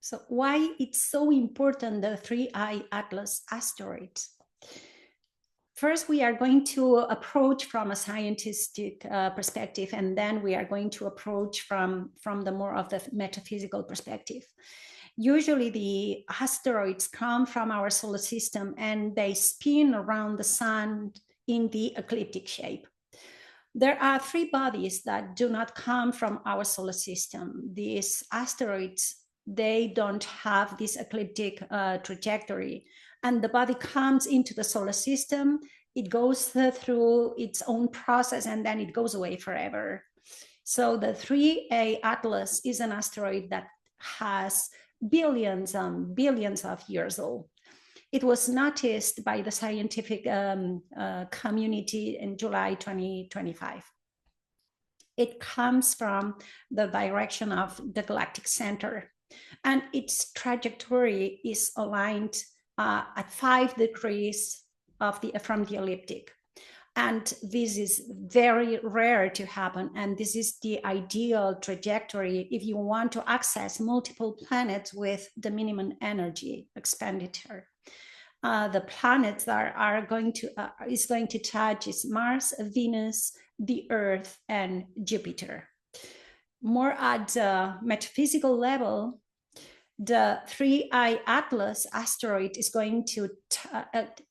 So why it's so important, the 3I Atlas asteroids? First, we are going to approach from a scientific perspective, and then we are going to approach from the more of the metaphysical perspective. Usually the asteroids come from our solar system and they spin around the sun in the ecliptic shape. There are three bodies that do not come from our solar system. These asteroids, they don't have this ecliptic trajectory, and the body comes into the solar system, it goes through its own process, and then it goes away forever. So the 3A Atlas is an asteroid that has billions and billions of years old. It was noticed by the scientific community in July 2025. It comes from the direction of the galactic center, and its trajectory is aligned at 5 degrees from the ecliptic. And this is very rare to happen. And this is the ideal trajectory if you want to access multiple planets with the minimum energy expenditure. The planets that is going to touch is Mars, Venus, the Earth, and Jupiter. More at the metaphysical level, the 3I Atlas asteroid is going to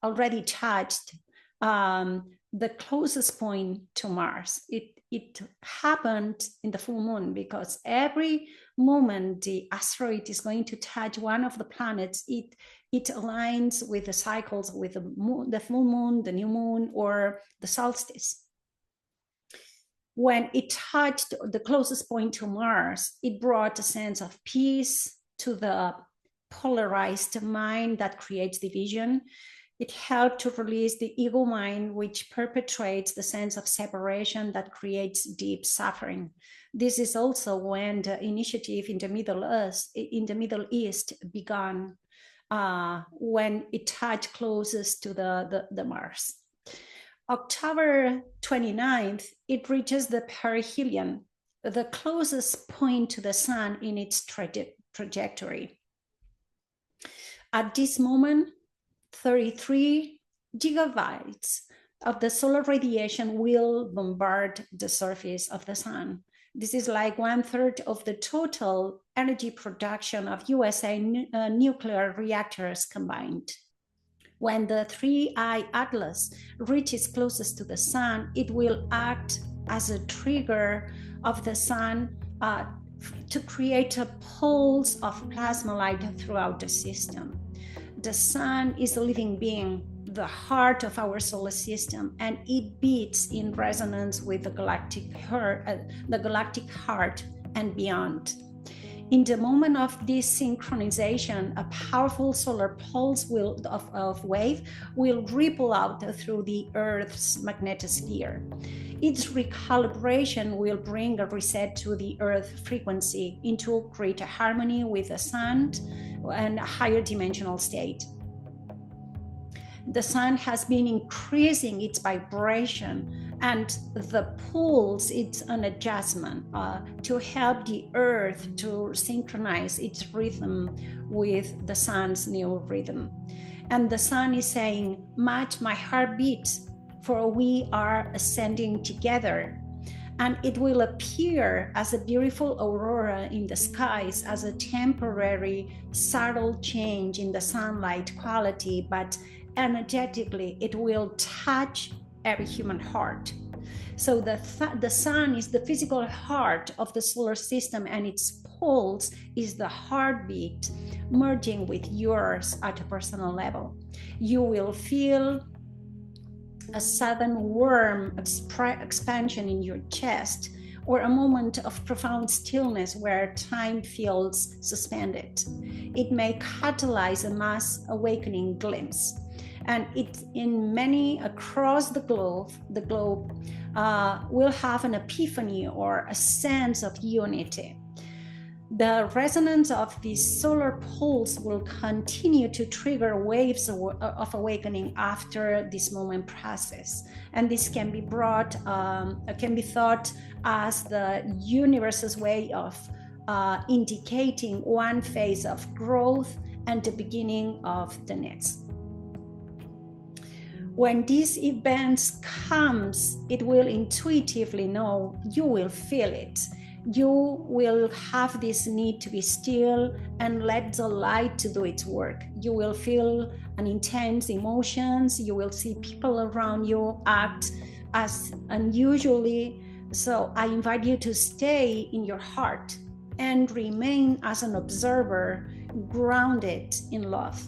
already touched the closest point to Mars. It happened in the full moon, because every moment the asteroid is going to touch one of the planets, it aligns with the cycles with the moon, the full moon, the new moon, or the solstice. When it touched the closest point to Mars, it brought a sense of peace to the polarized mind that creates division. It helped to release the ego mind, which perpetuates the sense of separation that creates deep suffering. This is also when the initiative in the Middle East began, when it touched closest to the Mars. October 29th, it reaches the perihelion, the closest point to the sun in its trajectory. At this moment, 33 gigabytes of the solar radiation will bombard the surface of the sun. This is like 1/3 of the total energy production of USA nuclear reactors combined. When the 3I Atlas reaches closest to the sun, it will act as a trigger of the sun to create a pulse of plasma light throughout the system. The sun is a living being, the heart of our solar system, and it beats in resonance with the galactic heart and beyond. In the moment of this synchronization, a powerful solar pulse of wave will ripple out through the Earth's magnetosphere. Its recalibration will bring a reset to the Earth frequency into greater harmony with the sun and a higher dimensional state. The sun has been increasing its vibration, and the pulse, it's an adjustment to help the Earth to synchronize its rhythm with the sun's new rhythm. And the sun is saying, match my heartbeat, for we are ascending together. And it will appear as a beautiful aurora in the skies, as a temporary, subtle change in the sunlight quality, but energetically it will touch every human heart. So the sun is the physical heart of the solar system, and its pulse is the heartbeat merging with yours at a personal level. You will feel a sudden warm expansion in your chest, or a moment of profound stillness where time feels suspended. It may catalyze a mass awakening glimpse. And it, in many across the globe will have an epiphany or a sense of unity. The resonance of this solar pulse will continue to trigger waves of awakening after this moment passes. And this can be thought as the universe's way of indicating one phase of growth and the beginning of the next. When these events comes, it will intuitively know, you will feel it. You will have this need to be still and let the light to do its work. You will feel an intense emotions. You will see people around you act as unusually. So I invite you to stay in your heart and remain as an observer, grounded in love.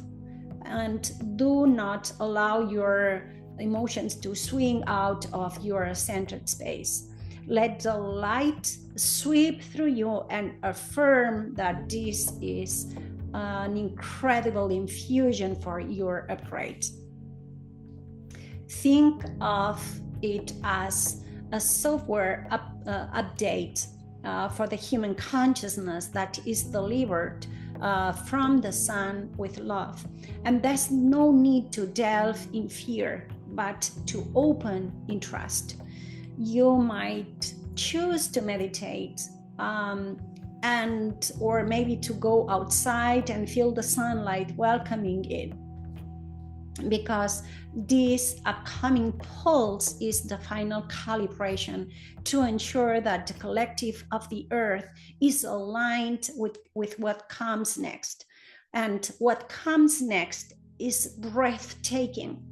And do not allow your emotions to swing out of your centered space. Let the light sweep through you and affirm that this is an incredible infusion for your upgrade. Think of it as a software update for the human consciousness that is delivered from the sun with love. And there's no need to delve in fear, but to open in trust. You might choose to meditate or maybe to go outside and feel the sunlight welcoming in, because this upcoming pulse is the final calibration to ensure that the collective of the earth is aligned with what comes next. And what comes next is breathtaking,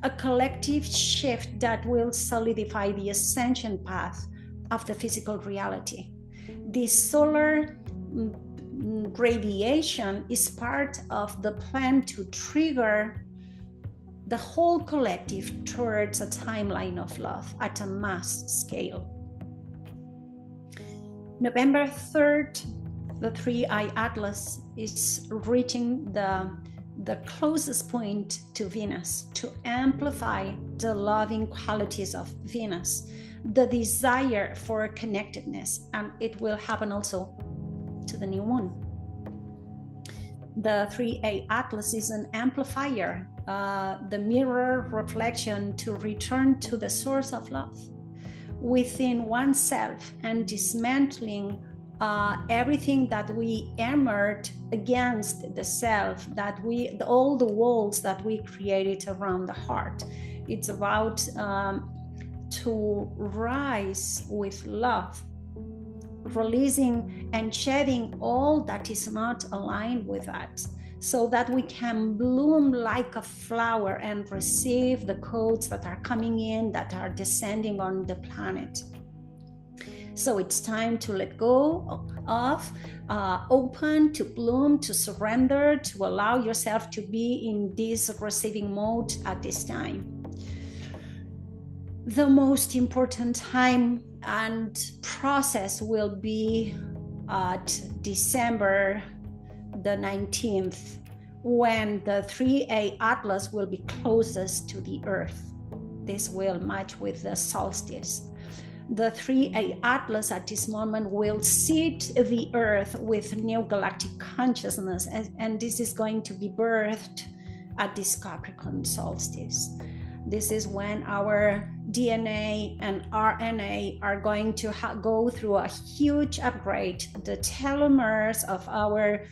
a collective shift that will solidify the ascension path of the physical reality. This solar radiation is part of the plan to trigger the whole collective towards a timeline of love at a mass scale. November 3rd, the 3i Atlas is reaching the closest point to Venus to amplify the loving qualities of Venus, the desire for connectedness, and it will happen also to the new moon. The 3a Atlas is an amplifier, the mirror reflection to return to the source of love within oneself and dismantling everything that we armored against the self, all the walls that we created around the heart. It's about to rise with love, releasing and shedding all that is not aligned with that, so that we can bloom like a flower and receive the codes that are coming in, that are descending on the planet. So it's time to let go of, open, to bloom, to surrender, to allow yourself to be in this receiving mode at this time. The most important time and process will be at December the 19th, when the 3a Atlas will be closest to the Earth. This will match with the solstice. The 3a Atlas at this moment will seed the Earth with new galactic consciousness, and this is going to be birthed at this Capricorn solstice. This is when our DNA and RNA are going to go through a huge upgrade. The telomeres of our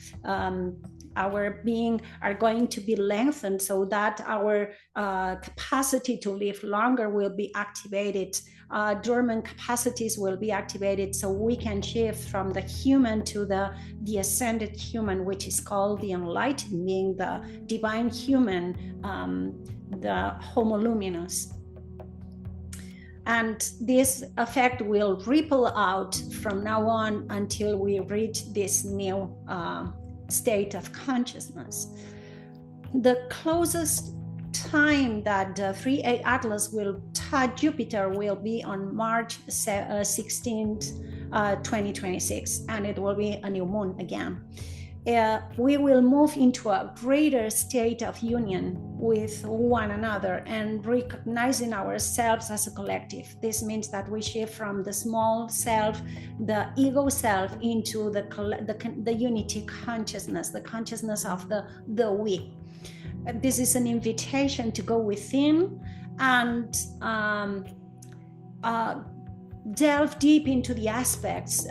being are going to be lengthened, so that our capacity to live longer will be activated. Dormant capacities will be activated, so we can shift from the human to the ascended human, which is called the enlightened being, the divine human, the Homo luminous. And this effect will ripple out from now on until we reach this new state of consciousness. The closest time that the 3a Atlas will touch Jupiter will be on March 16th, 2026, and it will be a new moon again. We will move into a greater state of union with one another and recognizing ourselves as a collective. This means that we shift from the small self, the ego self, into the unity consciousness, the consciousness of the we. This is an invitation to go within and delve deep into the aspects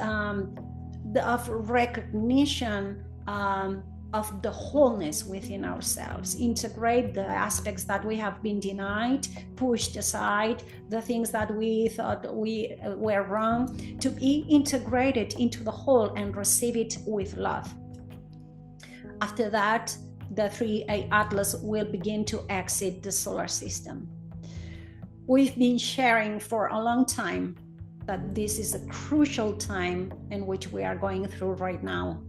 of recognition of the wholeness within ourselves. Integrate the aspects that we have been denied, pushed aside, the things that we thought we were wrong, to be integrated into the whole and receive it with love. After that, the 3A Atlas will begin to exit the solar system. We've been sharing for a long time that this is a crucial time in which we are going through right now.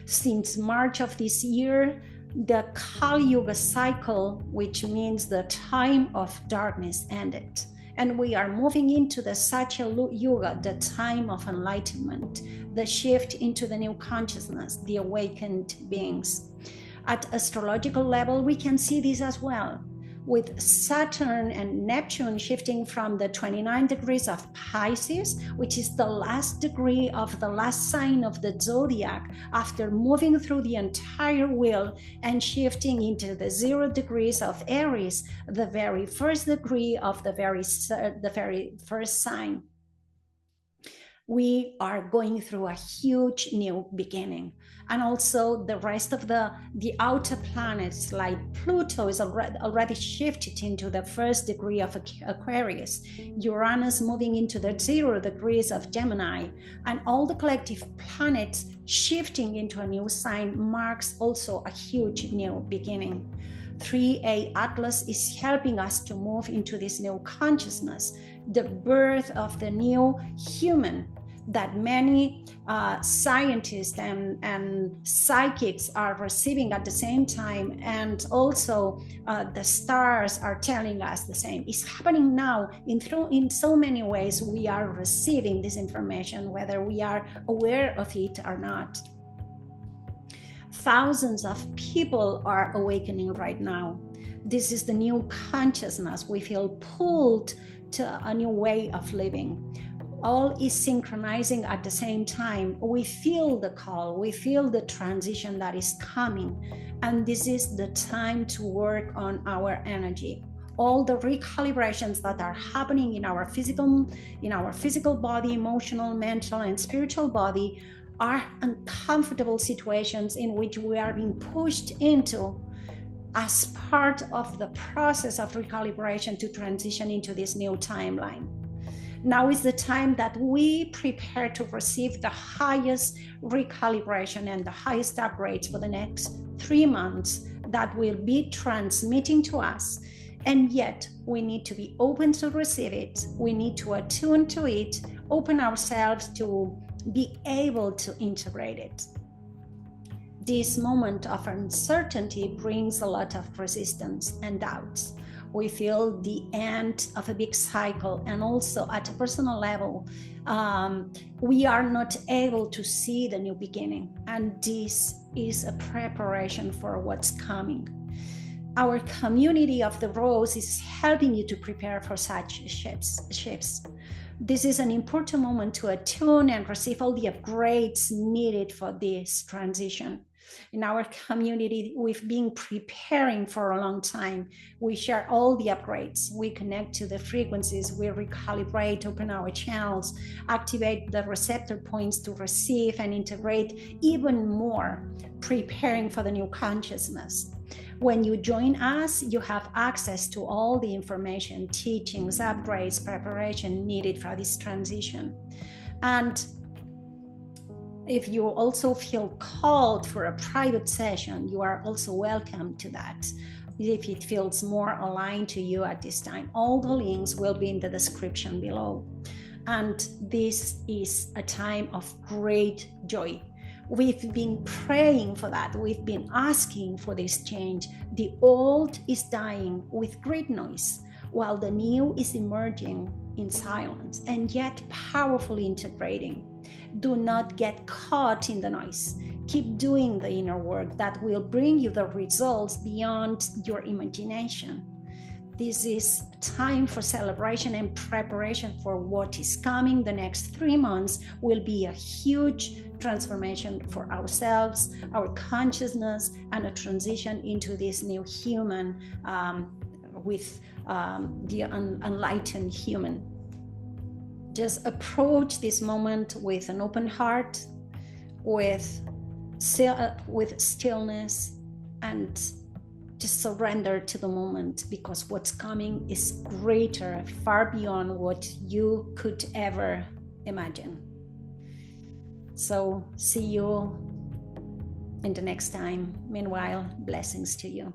Since March of this year, the Kali Yuga cycle, which means the time of darkness, ended. And we are moving into the Satya Yuga, the time of enlightenment, the shift into the new consciousness, the awakened beings. At astrological level, we can see this as well, with Saturn and Neptune shifting from the 29 degrees of Pisces, which is the last degree of the last sign of the zodiac, after moving through the entire wheel and shifting into the 0 degrees of Aries, the very first degree of the very first sign. We are going through a huge new beginning. And also the rest of the outer planets, like Pluto, is already shifted into the first degree of Aquarius, Uranus moving into the 0 degrees of Gemini, and all the collective planets shifting into a new sign marks also a huge new beginning. 3A Atlas is helping us to move into this new consciousness, the birth of the new human that many scientists and psychics are receiving at the same time, and also the stars are telling us the same. It's happening now in so many ways. We are receiving this information, whether we are aware of it or not. Thousands of people are awakening right now. This is the new consciousness. We feel pulled to a new way of living. All is synchronizing at the same time. We feel the call, we feel the transition that is coming, and this is the time to work on our energy. All the recalibrations that are happening in our physical body, emotional, mental, and spiritual body are uncomfortable situations in which we are being pushed into as part of the process of recalibration to transition into this new timeline. Now is the time that we prepare to receive the highest recalibration and the highest upgrades for the next 3 months that will be transmitting to us. And yet we need to be open to receive it. We need to attune to it, open ourselves to be able to integrate it. This moment of uncertainty brings a lot of resistance and doubts. We feel the end of a big cycle, and also at a personal level, we are not able to see the new beginning, and this is a preparation for what's coming. Our community of the Rose is helping you to prepare for such shifts. This is an important moment to attune and receive all the upgrades needed for this transition. In our community, we've been preparing for a long time. We share all the upgrades. We connect to the frequencies. We recalibrate, open our channels, activate the receptor points to receive and integrate even more, preparing for the new consciousness. When you join us, you have access to all the information, teachings, upgrades, preparation needed for this transition. And if you also feel called for a private session, you are also welcome to that. If it feels more aligned to you at this time, all the links will be in the description below. And this is a time of great joy. We've been praying for that. We've been asking for this change. The old is dying with great noise, while the new is emerging in silence and yet powerfully integrating. Do not get caught in the noise. Keep doing the inner work that will bring you the results beyond your imagination. This is time for celebration and preparation for what is coming. The next 3 months will be a huge transformation for ourselves, our consciousness, and a transition into this new human with the enlightened human. Just approach this moment with an open heart, with stillness, and just surrender to the moment, because what's coming is greater, far beyond what you could ever imagine. So see you in the next time. Meanwhile, blessings to you.